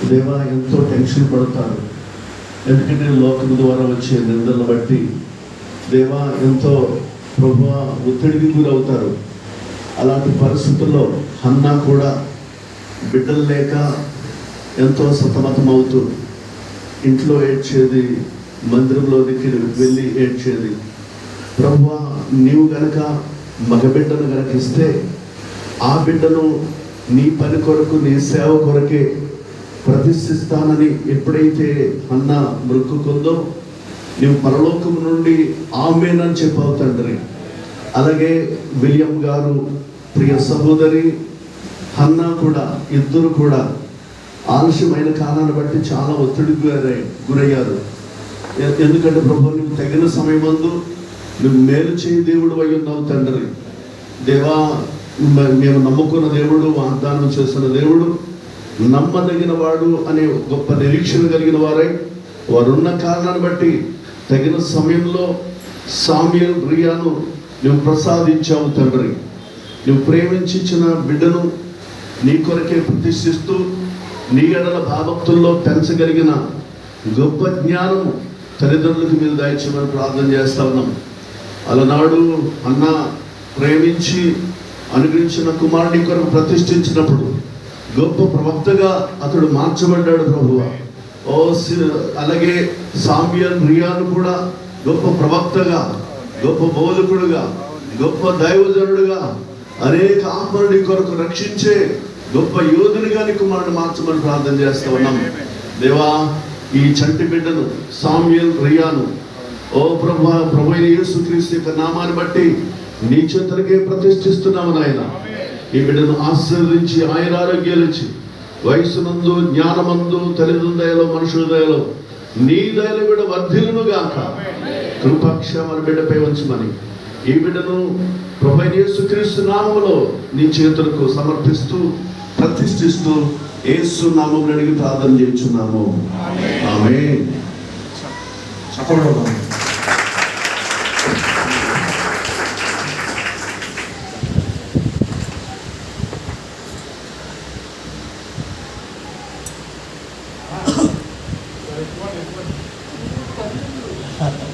దేవా ఎంతో టెన్షన్ పడతారు. ఎందుకంటే లోకం ద్వారా వచ్చే నిందలను బట్టి దేవా ఎంతో ప్రభువా ఒత్తిడికి గురవుతారు. అలాంటి పరిస్థితుల్లో హన్నా కూడా బిడ్డలు లేక ఎంతో సతమతమవుతూ ఇంట్లో ఏడ్చేది, మందిరంలోనికి వెళ్ళి ఏడ్చేది. ప్రభువా నీవు గనక మగబిడ్డను గనక ఇస్తే ఆ బిడ్డను నీ పని కొరకు, నీ సేవ కొరకే ప్రతిష్ఠిస్తానని ఎప్పుడైతే హన్నా మొక్కుకుందో నీవు పరలోకం నుండి ఆమేనని చెప్పావు తండ్రి. అలాగే విలియం గారు, ప్రియ సహోదరి హన్నా కూడా, ఇద్దరు కూడా ఆలస్యమైన కాలాన్ని బట్టి చాలా ఒత్తిడికి గురయ్యారు. ఎందుకంటే ప్రభు నువ్వు తగిన సమయమందు నువ్వు మేలు చేయి దేవుడు అయి ఉన్నావు తండ్రి. దేవా మేము నమ్ముకున్న దేవుడు, వాగ్దానం చేస్తున్న దేవుడు, నమ్మదగిన వాడు అనే గొప్ప నిరీక్షణ కలిగిన వారై వారున్న కారణాన్ని బట్టి తగిన సమయంలో సామ్యూయల్ రియాను నువ్వు ప్రసాదించావు తండ్రి. నువ్వు ప్రేమించి ఇచ్చిన బిడ్డను నీ కొరకే ప్రతిష్ఠిస్తూ నీ ఎడల భాభక్తుల్లో పెంచగలిగిన గొప్ప జ్ఞానం తల్లిదండ్రులకు మీరు దయచేయమని ప్రార్థన చేస్తా ఉన్నాం. అలనాడు అన్న ప్రేమించి అనుగ్రహించిన కుమారుని కొరకు ప్రతిష్ఠించినప్పుడు గొప్ప ప్రవక్తగా అతడు మార్చబడ్డాడు ప్రభువా. అలాగే సామ్యూయల్ రియాను కూడా గొప్ప ప్రవక్తగా, గొప్ప బోధకుడుగా, గొప్ప దైవజనుడుగా, అనేక ఆత్మని కొరకు రక్షించే గొప్ప యోధునిగా నీ కుమారుని మార్చమని ప్రార్థన చేస్తా ఉన్నాం. దేవా ఈ చంటి బిడ్డను సామ్యూయల్ రియాను ప్రభు యేసుక్రీస్తు యొక్క నామాన్ని బట్టి నీ చేతులకే ప్రతిష్ఠిస్తున్నాము నాయన. ఈ బిడ్డను ఆశీర్వదించి ఆయన ఆరోగ్యాలు ఇచ్చి వయసునందు, జ్ఞానమందు, తల్లిదండ్రుల దయలో, మనుషుల దయలో, నీ దయలో కూడా వర్ధిల్లును గాక. కృపాక్షేమాన్ని బిడ్డపై ఉంచమని ఈ బిడ్డను ప్రభు యేసుక్రీస్తు నామములో నీ చేతులకు సమర్పిస్తూ ప్రతిష్ఠిస్తూ యేసు నామములో అడిగి ప్రార్థన చేస్తున్నాము. ఆమేన్. Thank you.